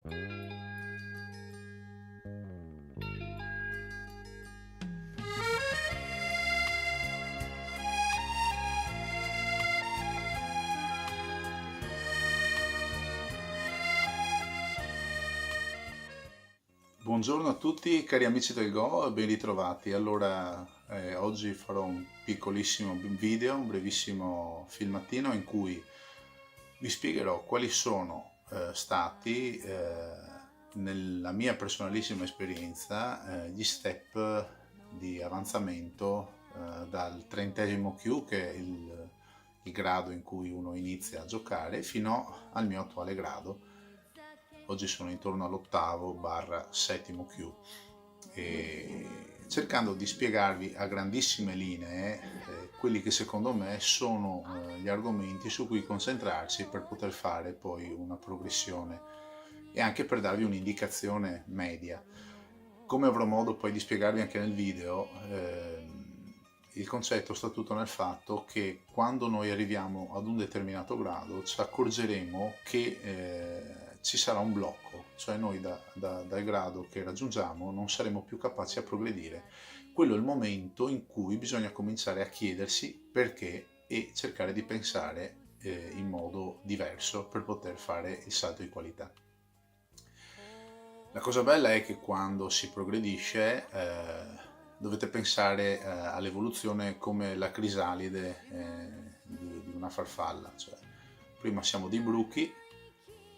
Buongiorno a tutti cari amici del Go e ben ritrovati. Allora, oggi farò un piccolissimo video, un brevissimo filmatino in cui vi spiegherò quali sono stati, nella mia personalissima esperienza, gli step di avanzamento dal 30° Q, che è il grado in cui uno inizia a giocare, fino al mio attuale grado. Oggi sono intorno all'8º/7° Q, e cercando di spiegarvi a grandissime linee quelli che secondo me sono gli argomenti su cui concentrarsi per poter fare poi una progressione e anche per darvi un'indicazione media. Come avrò modo poi di spiegarvi anche nel video, il concetto sta tutto nel fatto che quando noi arriviamo ad un determinato grado ci accorgeremo che ci sarà un blocco, cioè noi dal grado che raggiungiamo non saremo più capaci a progredire. Quello è il momento in cui bisogna cominciare a chiedersi perché e cercare di pensare in modo diverso per poter fare il salto di qualità. La cosa bella è che quando si progredisce dovete pensare all'evoluzione come la crisalide di una farfalla, cioè prima siamo dei bruchi,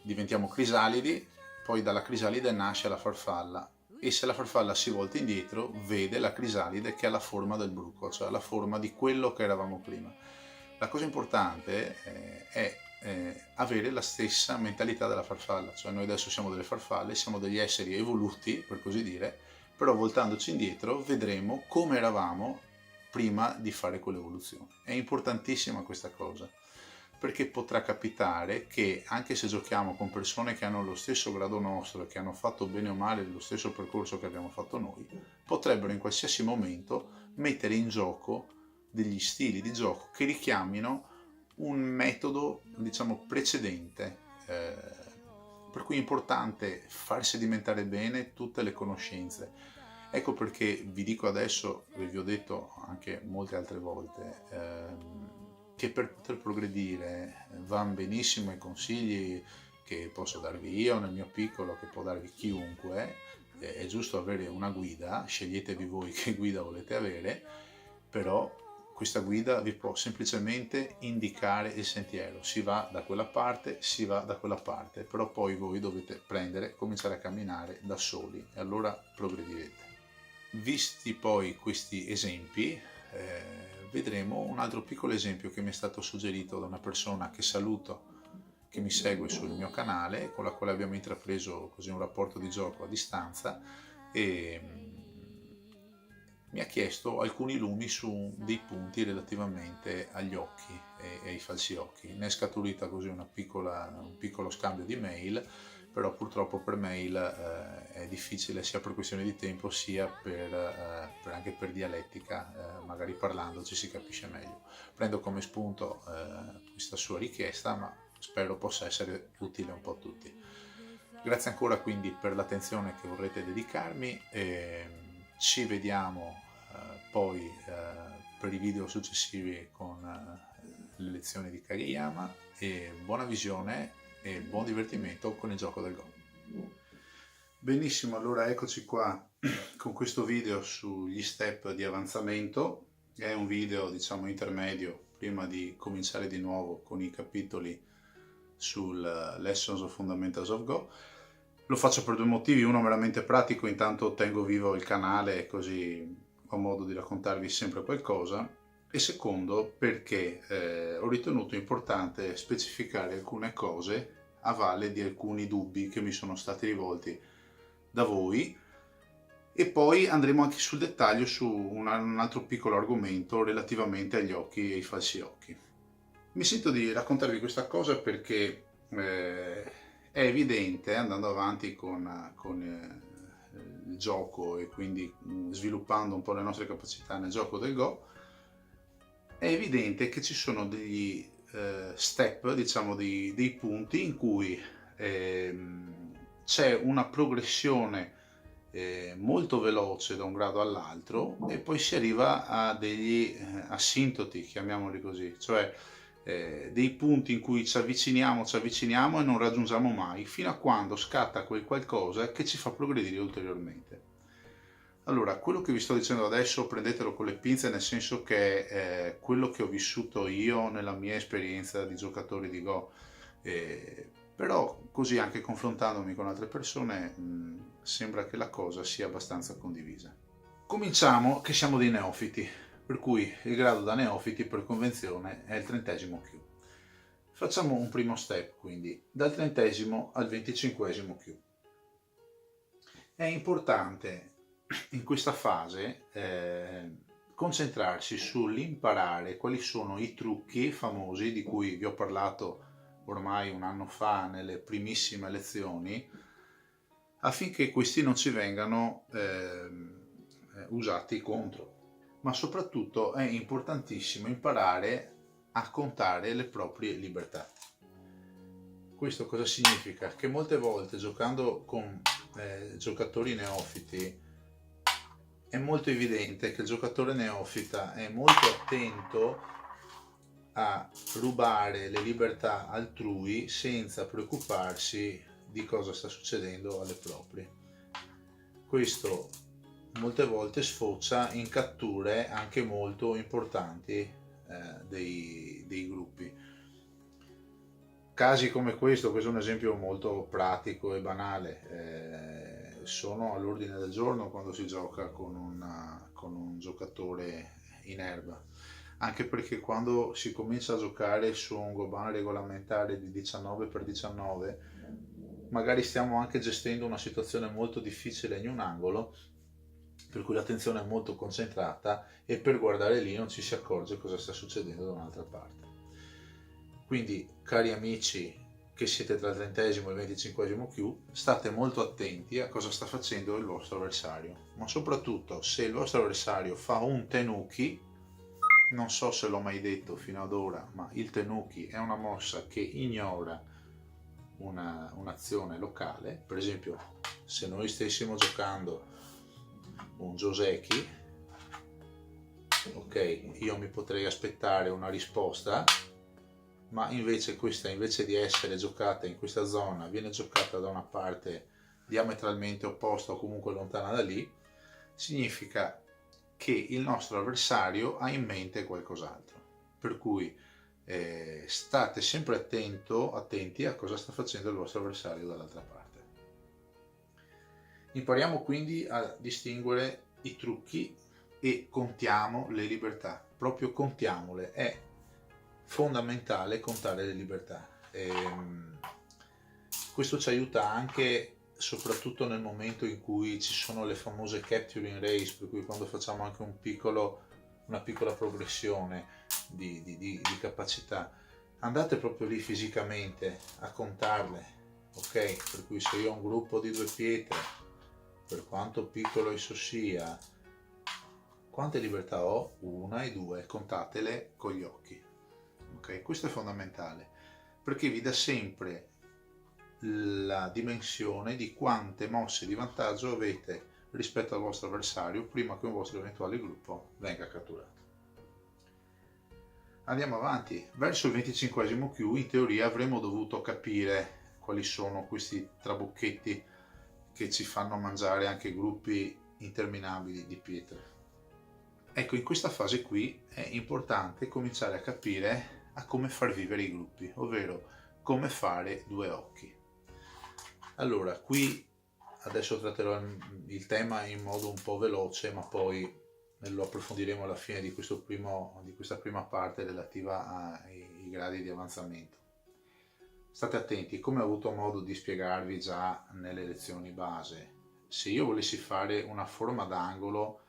diventiamo crisalidi, poi dalla crisalide nasce la farfalla, e se la farfalla si volta indietro vede la crisalide che ha la forma del bruco, cioè la forma di quello che eravamo prima. La cosa importante è avere la stessa mentalità della farfalla, cioè noi adesso siamo delle farfalle, siamo degli esseri evoluti per così dire, però voltandoci indietro vedremo come eravamo prima di fare quell'evoluzione. È importantissima questa cosa, perché potrà capitare che anche se giochiamo con persone che hanno lo stesso grado nostro e che hanno fatto bene o male lo stesso percorso che abbiamo fatto noi, potrebbero in qualsiasi momento mettere in gioco degli stili di gioco che richiamino un metodo, diciamo, precedente, per cui è importante far sedimentare bene tutte le conoscenze. Ecco perché vi dico adesso, e vi ho detto anche molte altre volte, che per poter progredire vanno benissimo i consigli che posso darvi io nel mio piccolo, che può darvi chiunque. È giusto avere una guida, sceglietevi voi che guida volete avere, però questa guida vi può semplicemente indicare il sentiero, si va da quella parte, si va da quella parte, però poi voi dovete cominciare a camminare da soli e allora progredirete. Visti poi questi esempi, vedremo un altro piccolo esempio che mi è stato suggerito da una persona che saluto, che mi segue sul mio canale, con la quale abbiamo intrapreso così un rapporto di gioco a distanza, e mi ha chiesto alcuni lumi su dei punti relativamente agli occhi e ai falsi occhi. Ne è scaturita così un piccolo scambio di mail, però purtroppo per mail è difficile sia per questione di tempo sia anche per dialettica, magari parlandoci si capisce meglio. Prendo come spunto questa sua richiesta, ma spero possa essere utile un po' a tutti. Grazie ancora quindi per l'attenzione che vorrete dedicarmi, e ci vediamo poi per i video successivi con le lezioni di Kageyama, e buona visione e buon divertimento con il gioco del Go. Benissimo, allora eccoci qua con questo video sugli step di avanzamento. È un video, diciamo, intermedio prima di cominciare di nuovo con i capitoli sul Lessons of Fundamentals of Go. Lo faccio per due motivi: uno meramente pratico, intanto tengo vivo il canale così ho modo di raccontarvi sempre qualcosa, e secondo perché ho ritenuto importante specificare alcune cose a valle di alcuni dubbi che mi sono stati rivolti da voi, e poi andremo anche sul dettaglio su un altro piccolo argomento relativamente agli occhi e ai falsi occhi. Mi sento di raccontarvi questa cosa perché è evidente, andando avanti con il gioco e quindi sviluppando un po' le nostre capacità nel gioco del Go, è evidente che ci sono degli step, diciamo dei punti in cui c'è una progressione molto veloce da un grado all'altro e poi si arriva a degli asintoti, chiamiamoli così, cioè dei punti in cui ci avviciniamo e non raggiungiamo mai, fino a quando scatta quel qualcosa che ci fa progredire ulteriormente. Allora, quello che vi sto dicendo adesso prendetelo con le pinze, nel senso che quello che ho vissuto io nella mia esperienza di giocatore di Go, però così anche confrontandomi con altre persone sembra che la cosa sia abbastanza condivisa. Cominciamo che siamo dei neofiti, per cui il grado da neofiti per convenzione è il 30° Q. Facciamo un primo step, quindi dal 30° al 25° Q. È importante in questa fase concentrarsi sull'imparare quali sono i trucchi famosi di cui vi ho parlato ormai un anno fa nelle primissime lezioni, affinché questi non ci vengano usati contro. Ma soprattutto è importantissimo imparare a contare le proprie libertà. Questo cosa significa? Che molte volte giocando con giocatori neofiti è molto evidente che il giocatore neofita è molto attento a rubare le libertà altrui senza preoccuparsi di cosa sta succedendo alle proprie. Questo molte volte sfocia in catture anche molto importanti dei gruppi. Casi come questo è un esempio molto pratico e banale, sono all'ordine del giorno quando si gioca con un giocatore in erba, anche perché quando si comincia a giocare su un Goban regolamentare di 19x19 magari stiamo anche gestendo una situazione molto difficile in un angolo, per cui l'attenzione è molto concentrata e per guardare lì non ci si accorge cosa sta succedendo da un'altra parte. Quindi, cari amici che siete tra il 30° e il 25° Q, state molto attenti a cosa sta facendo il vostro avversario, ma soprattutto se il vostro avversario fa un tenuki, non so se l'ho mai detto fino ad ora, ma il tenuki è una mossa che ignora un'azione locale. Per esempio, se noi stessimo giocando un Joseki, ok, io mi potrei aspettare una risposta, ma invece questa, invece di essere giocata in questa zona, viene giocata da una parte diametralmente opposta o comunque lontana da lì, significa che il nostro avversario ha in mente qualcos'altro. Per cui state sempre attenti a cosa sta facendo il vostro avversario dall'altra parte. Impariamo quindi a distinguere i trucchi e contiamo le libertà, proprio contiamole, è fondamentale contare le libertà. Questo ci aiuta anche soprattutto nel momento in cui ci sono le famose capturing race, per cui quando facciamo anche una piccola progressione di capacità, andate proprio lì fisicamente a contarle, ok? Per cui se io ho un gruppo di 2 pietre, per quanto piccolo esso sia, quante libertà ho? 1 e 2, contatele con gli occhi. Okay? Questo è fondamentale perché vi dà sempre la dimensione di quante mosse di vantaggio avete rispetto al vostro avversario prima che un vostro eventuale gruppo venga catturato. Andiamo avanti. Verso il 25° Q in teoria avremmo dovuto capire quali sono questi trabocchetti che ci fanno mangiare anche gruppi interminabili di pietre. Ecco, in questa fase qui è importante cominciare a capire a come far vivere i gruppi, ovvero come fare 2 occhi. Allora, qui adesso tratterò il tema in modo un po' veloce, ma poi lo approfondiremo alla fine di questa prima parte relativa ai gradi di avanzamento. State attenti, come ho avuto modo di spiegarvi già nelle lezioni base, se io volessi fare una forma d'angolo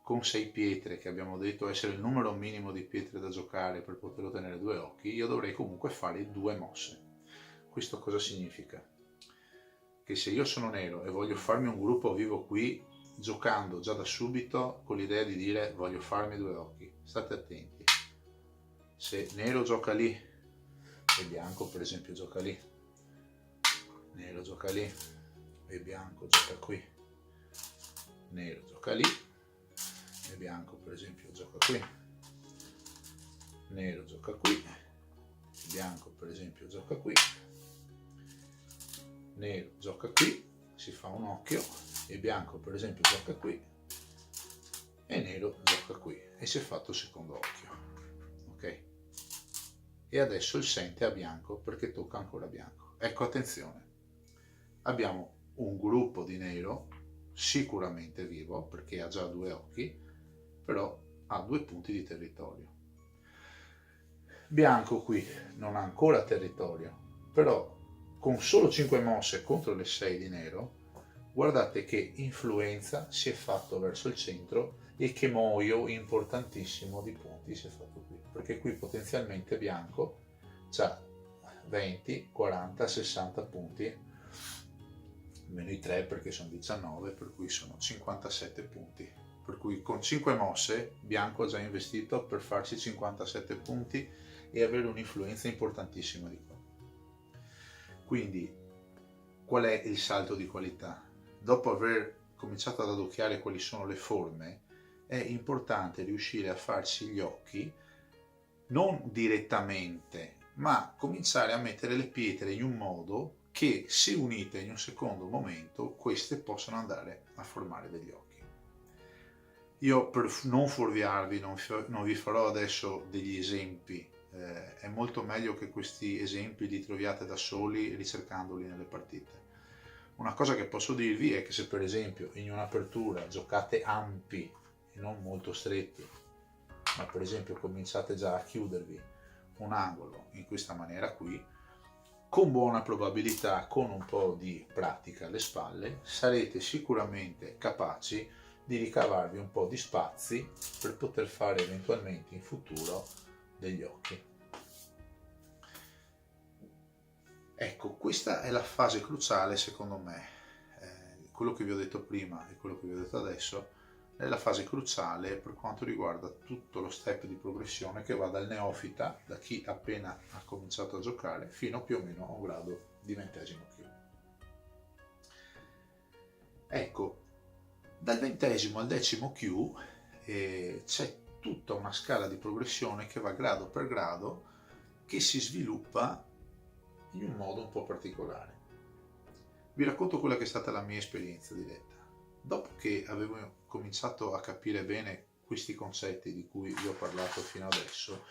con 6 pietre, che abbiamo detto essere il numero minimo di pietre da giocare per poter ottenere 2 occhi, io dovrei comunque fare 2 mosse. Questo cosa significa? Che se io sono nero e voglio farmi un gruppo vivo qui, giocando già da subito con l'idea di dire voglio farmi 2 occhi, state attenti. Se nero gioca lì e bianco per esempio gioca lì, nero gioca lì e bianco gioca qui, nero gioca lì, e bianco per esempio gioca qui, nero gioca qui, bianco per esempio gioca qui, nero gioca qui, si fa un occhio, e bianco per esempio gioca qui e nero gioca qui, e si è fatto il secondo occhio, ok? E adesso il sente a bianco perché tocca ancora bianco. Ecco, attenzione, abbiamo un gruppo di nero sicuramente vivo perché ha già due occhi, però ha due punti di territorio. Bianco qui non ha ancora territorio, però con solo 5 mosse contro le 6 di nero, guardate che influenza si è fatto verso il centro e che moio importantissimo di punti si è fatto qui, perché qui potenzialmente bianco ha 20, 40, 60 punti, meno i 3 perché sono 19, per cui sono 57 punti. Per cui con 5 mosse bianco ha già investito per farsi 57 punti e avere un'influenza importantissima di qua. Quindi qual è il salto di qualità? Dopo aver cominciato ad adocchiare quali sono le forme, è importante riuscire a farsi gli occhi non direttamente, ma cominciare a mettere le pietre in un modo che, se unite in un secondo momento, queste possano andare a formare degli occhi. Io, per non fuorviarvi, non vi farò adesso degli esempi, è molto meglio che questi esempi li troviate da soli ricercandoli nelle partite. Una cosa che posso dirvi è che se per esempio in un'apertura giocate ampi e non molto stretti, ma per esempio cominciate già a chiudervi un angolo in questa maniera qui, con buona probabilità, con un po' di pratica alle spalle, sarete sicuramente capaci di ricavarvi un po' di spazi per poter fare eventualmente in futuro degli occhi. Ecco, questa è la fase cruciale secondo me, quello che vi ho detto prima e quello che vi ho detto adesso è la fase cruciale per quanto riguarda tutto lo step di progressione che va dal neofita, da chi appena ha cominciato a giocare, fino più o meno a un grado di 20° Q. Ecco, dal 20° al 10° Q c'è tutta una scala di progressione che va grado per grado, che si sviluppa in un modo un po' particolare. Vi racconto quella che è stata la mia esperienza diretta. Dopo che avevo cominciato a capire bene questi concetti di cui vi ho parlato fino adesso,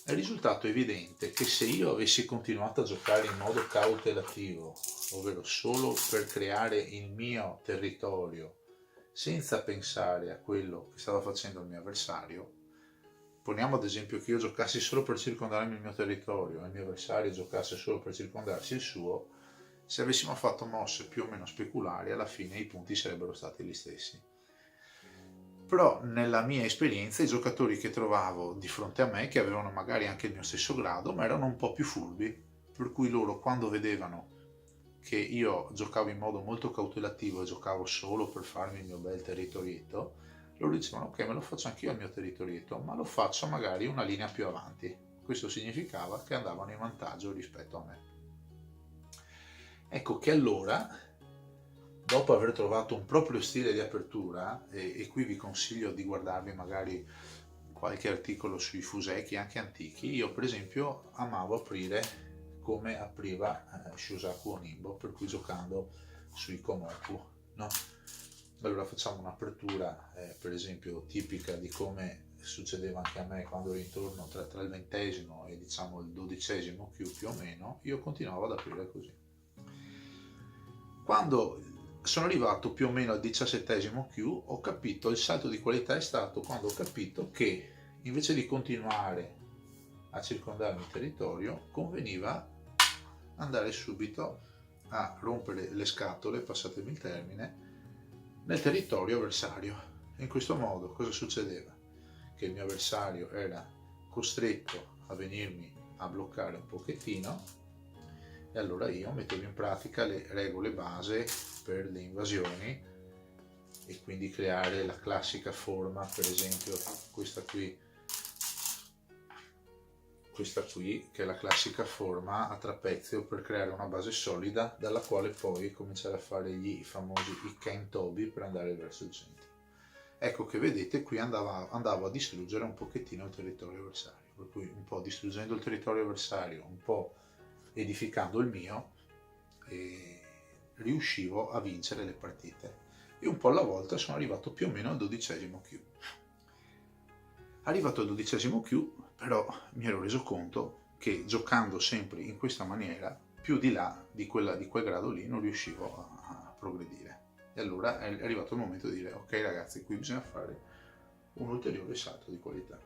è risultato evidente che se io avessi continuato a giocare in modo cautelativo, ovvero solo per creare il mio territorio, senza pensare a quello che stava facendo il mio avversario, poniamo ad esempio che io giocassi solo per circondarmi il mio territorio e il mio avversario giocasse solo per circondarsi il suo, se avessimo fatto mosse più o meno speculari, alla fine i punti sarebbero stati gli stessi. Però nella mia esperienza i giocatori che trovavo di fronte a me, che avevano magari anche il mio stesso grado, ma erano un po' più furbi, per cui loro quando vedevano che io giocavo in modo molto cautelativo e giocavo solo per farmi il mio bel territorietto, loro dicevano ok, me lo faccio anch'io il mio territorietto, ma lo faccio magari una linea più avanti. Questo significava che andavano in vantaggio rispetto a me. Ecco che allora, dopo aver trovato un proprio stile di apertura, e qui vi consiglio di guardarvi magari qualche articolo sui fuseki anche antichi, io per esempio amavo aprire come apriva Shusaku Onimbo, per cui giocando sui Komoku, no? Allora facciamo un'apertura per esempio tipica di come succedeva anche a me quando ero intorno tra il 20° e diciamo il 12° Q più o meno, io continuavo ad aprire così. Quando sono arrivato più o meno al 17° Q, ho capito, il salto di qualità è stato quando ho capito che invece di continuare a circondarmi il territorio, conveniva andare subito a rompere le scatole, passatemi il termine, nel territorio avversario. In questo modo cosa succedeva? Che il mio avversario era costretto a venirmi a bloccare un pochettino, e allora io mettevo in pratica le regole base per le invasioni e quindi creare la classica forma, per esempio questa qui questa qui, che è la classica forma a trapezio per creare una base solida dalla quale poi cominciare a fare i famosi Ken-Tobi per andare verso il centro. Ecco che vedete qui andavo a distruggere un pochettino il territorio avversario, per cui un po' distruggendo il territorio avversario, un po' edificando il mio, e riuscivo a vincere le partite. E un po' alla volta sono arrivato più o meno al 12° Q. Arrivato al 12° Q, però mi ero reso conto che giocando sempre in questa maniera, più di là di quel grado lì non riuscivo a progredire. E allora è arrivato il momento di dire: ok ragazzi, qui bisogna fare un ulteriore salto di qualità.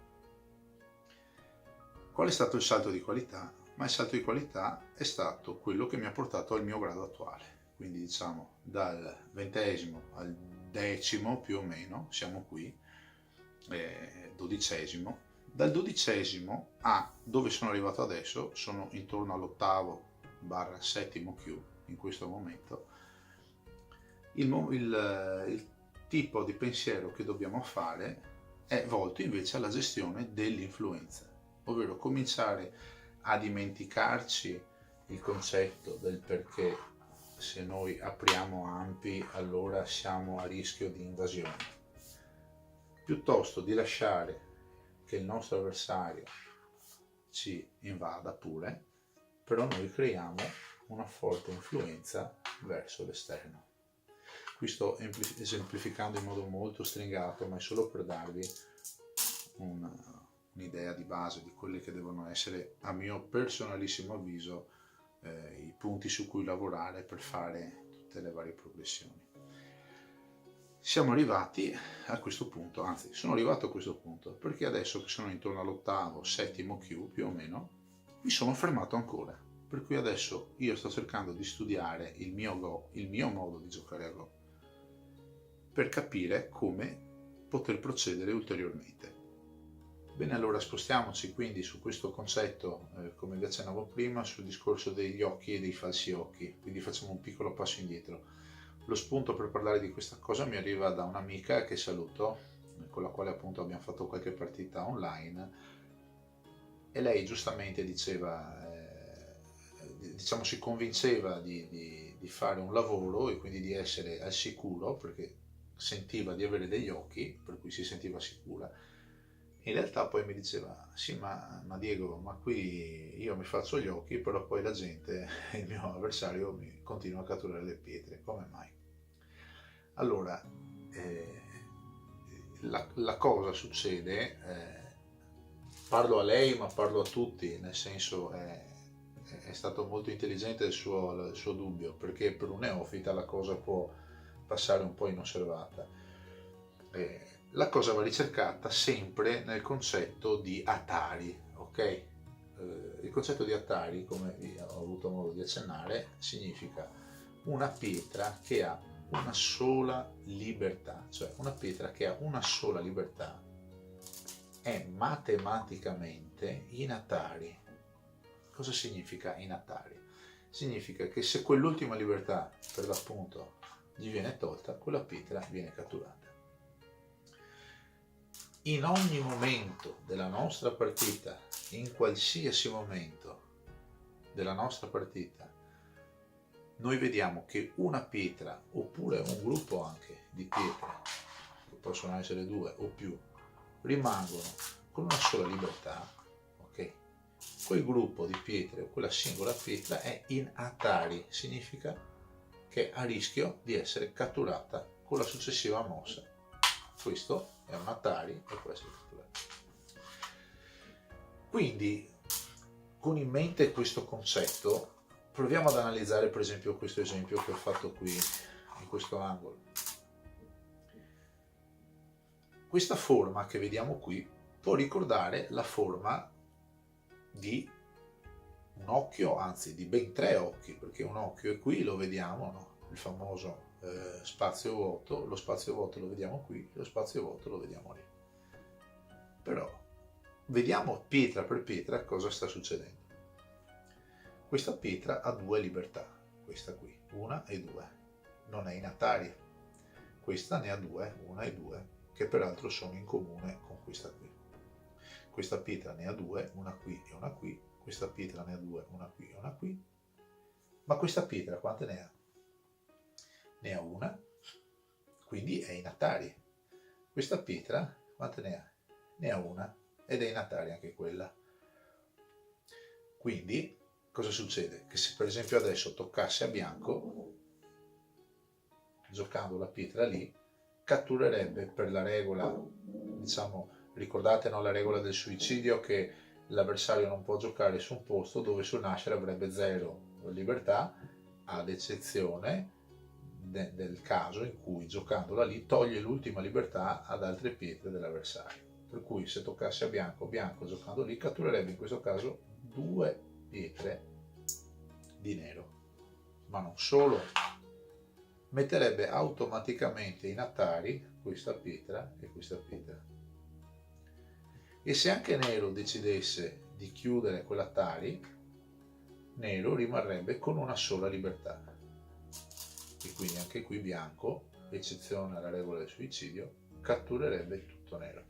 Qual è stato il salto di qualità? Ma il salto di qualità è stato quello che mi ha portato al mio grado attuale. Quindi diciamo dal 20° al 10° più o meno, siamo qui, 12°. Dal 12° a dove sono arrivato adesso, sono intorno all'8/7° Q in questo momento. Il tipo di pensiero che dobbiamo fare è volto invece alla gestione dell'influenza, ovvero cominciare a dimenticarci il concetto del perché se noi apriamo ampi allora siamo a rischio di invasione, piuttosto di lasciare che il nostro avversario ci invada pure, però noi creiamo una forte influenza verso l'esterno. Qui sto esemplificando in modo molto stringato, ma è solo per darvi un'idea di base di quelli che devono essere, a mio personalissimo avviso, i punti su cui lavorare per fare tutte le varie progressioni. Siamo arrivati a questo punto, anzi sono arrivato a questo punto perché adesso che sono intorno all'8°-7° Q più o meno mi sono fermato ancora, per cui adesso io sto cercando di studiare il mio Go, il mio modo di giocare a Go, per capire come poter procedere ulteriormente. Bene, allora spostiamoci quindi su questo concetto, come vi accennavo prima, sul discorso degli occhi e dei falsi occhi, quindi facciamo un piccolo passo indietro. Lo spunto per parlare di questa cosa mi arriva da un'amica che saluto, con la quale appunto abbiamo fatto qualche partita online, e lei giustamente diceva, diciamo si convinceva di fare un lavoro e quindi di essere al sicuro, perché sentiva di avere degli occhi, per cui si sentiva sicura. In realtà poi mi diceva: sì, ma Diego, ma qui io mi faccio gli occhi, però poi la gente, il mio avversario, mi continua a catturare le pietre, come mai? Allora, la cosa succede, parlo a lei ma parlo a tutti, nel senso è stato molto intelligente il suo dubbio, perché per un neofita la cosa può passare un po' inosservata. La cosa va ricercata sempre nel concetto di Atari, ok? Il concetto di Atari, come ho avuto modo di accennare, significa una pietra che ha una sola libertà, cioè una pietra che ha una sola libertà è matematicamente in Atari. Cosa significa in Atari? Significa che se quell'ultima libertà, per l'appunto, gli viene tolta, quella pietra viene catturata. In ogni momento della nostra partita, in qualsiasi momento della nostra partita, noi vediamo che una pietra, oppure un gruppo anche di pietre, che possono essere 2 o più, rimangono con una sola libertà, ok? Quel gruppo di pietre o quella singola pietra è in Atari, significa che è a rischio di essere catturata con la successiva mossa. Questo è un Atari e può essere catturato. Quindi, con in mente questo concetto, proviamo ad analizzare per esempio questo esempio che ho fatto qui, in questo angolo. Questa forma che vediamo qui può ricordare la forma di un occhio, anzi di ben 3 occhi, perché un occhio è qui, lo vediamo, no? Il famoso spazio vuoto, lo spazio vuoto lo vediamo qui, lo spazio vuoto lo vediamo lì. Però vediamo pietra per pietra cosa sta succedendo. Questa pietra ha 2 libertà, questa qui, 1 e 2, non è in Atari. Questa ne ha 2, 1 e 2, che peraltro sono in comune con questa qui. questa pietra ne ha due, una qui e una qui, questa pietra ne ha due, una qui e una qui, ma questa pietra quante ne ha? Ne ha una, quindi è in Atari. Questa pietra quante ne ha? Ne ha una ed è in Atari anche quella. Quindi cosa succede? Che se per esempio adesso toccasse a bianco, giocando la pietra lì, catturerebbe per la regola, diciamo, ricordate, no, la regola del suicidio, che l'avversario non può giocare su un posto dove sul nascere avrebbe 0 libertà, ad eccezione del caso in cui giocandola lì toglie l'ultima libertà ad altre pietre dell'avversario. Per cui se toccasse a bianco, bianco giocando lì catturerebbe in questo caso 2 pietre di nero. Ma non solo, metterebbe automaticamente in Atari questa pietra e questa pietra. E se anche nero decidesse di chiudere quell'Atari, nero rimarrebbe con una sola libertà. E quindi anche qui bianco, eccezione alla regola del suicidio, catturerebbe tutto nero.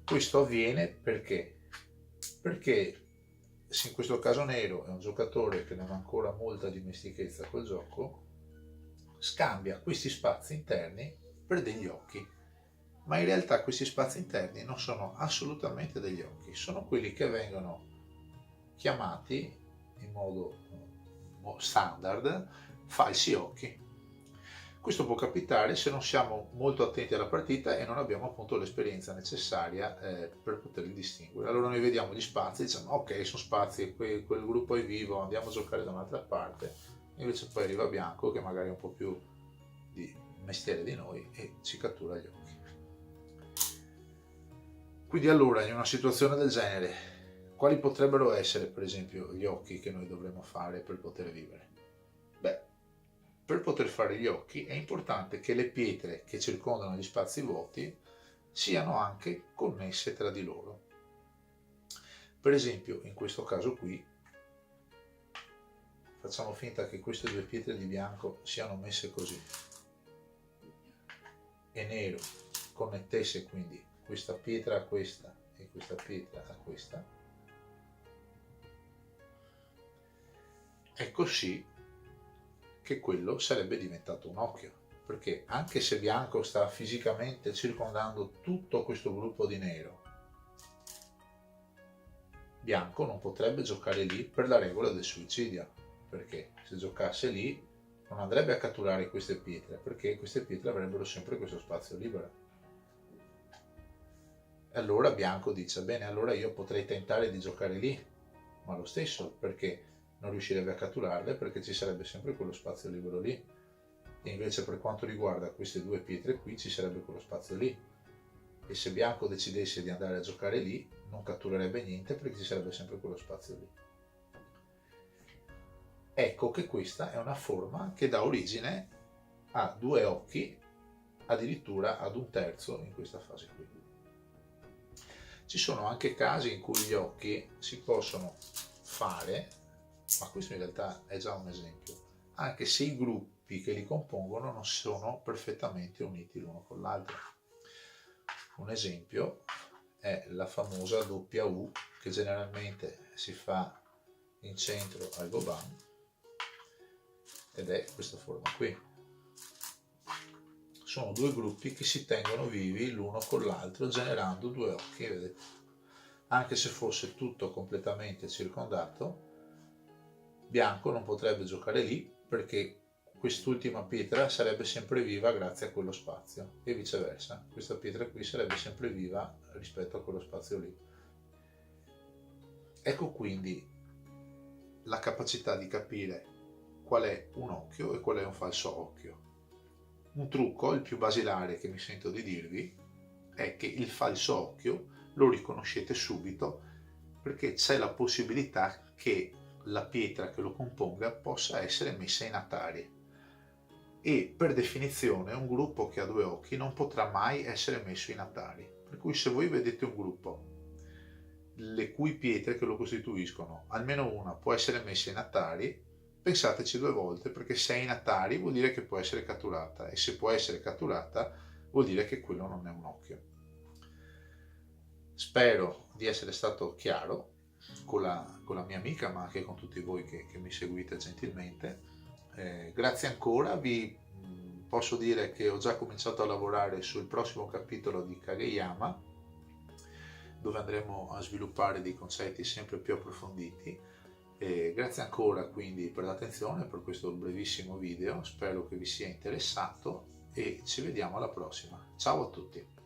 Questo avviene perché? Perché se in questo caso nero è un giocatore che non ha ancora molta dimestichezza col gioco, scambia questi spazi interni per degli occhi, ma in realtà questi spazi interni non sono assolutamente degli occhi, sono quelli che vengono chiamati in modo standard falsi occhi. Questo può capitare se non siamo molto attenti alla partita e non abbiamo appunto l'esperienza necessaria per poterli distinguere. Allora noi vediamo gli spazi e diciamo ok, sono spazi, quel gruppo è vivo, andiamo a giocare da un'altra parte. Invece poi arriva bianco che magari è un po' più di mestiere di noi e ci cattura gli occhi. Quindi allora in una situazione del genere quali potrebbero essere per esempio gli occhi che noi dovremmo fare per poter vivere? Beh, per poter fare gli occhi è importante che le pietre che circondano gli spazi vuoti siano anche connesse tra di loro. Per esempio in questo caso qui facciamo finta che queste due pietre di bianco siano messe così e nero connettesse quindi questa pietra a questa e questa pietra a questa. È così che quello sarebbe diventato un occhio, perché anche se bianco sta fisicamente circondando tutto questo gruppo di nero, bianco non potrebbe giocare lì per la regola del suicidio, perché se giocasse lì non andrebbe a catturare queste pietre, perché queste pietre avrebbero sempre questo spazio libero. E allora bianco dice, bene, allora io potrei tentare di giocare lì, ma lo stesso, perché non riuscirebbe a catturarle, perché ci sarebbe sempre quello spazio libero lì. E invece per quanto riguarda queste due pietre qui ci sarebbe quello spazio lì. E se bianco decidesse di andare a giocare lì, non catturerebbe niente perché ci sarebbe sempre quello spazio lì. Ecco che questa è una forma che dà origine a due occhi, addirittura ad un terzo in questa fase qui. Ci sono anche casi in cui gli occhi si possono fare, ma questo in realtà è già un esempio, anche se i gruppi che li compongono non sono perfettamente uniti l'uno con l'altro. Un esempio è la famosa doppia U che generalmente si fa in centro al Goban ed è questa forma qui. Sono due gruppi che si tengono vivi l'uno con l'altro generando due occhi, vedete? Anche se fosse tutto completamente circondato, bianco non potrebbe giocare lì perché quest'ultima pietra sarebbe sempre viva grazie a quello spazio e viceversa, questa pietra qui sarebbe sempre viva rispetto a quello spazio lì. Ecco quindi la capacità di capire qual è un occhio e qual è un falso occhio. Un trucco, il più basilare che mi sento di dirvi, è che il falso occhio lo riconoscete subito perché c'è la possibilità che la pietra che lo componga possa essere messa in Atari e per definizione un gruppo che ha due occhi non potrà mai essere messo in Atari, per cui se voi vedete un gruppo le cui pietre che lo costituiscono almeno una può essere messa in Atari, pensateci due volte perché se è in Atari vuol dire che può essere catturata e se può essere catturata vuol dire che quello non è un occhio. Spero di essere stato chiaro con la mia amica, ma anche con tutti voi che mi seguite gentilmente. Grazie ancora, vi posso dire che ho già cominciato a lavorare sul prossimo capitolo di Kageyama, dove andremo a sviluppare dei concetti sempre più approfonditi. Grazie ancora quindi per l'attenzione, per questo brevissimo video, spero che vi sia interessato e ci vediamo alla prossima. Ciao a tutti!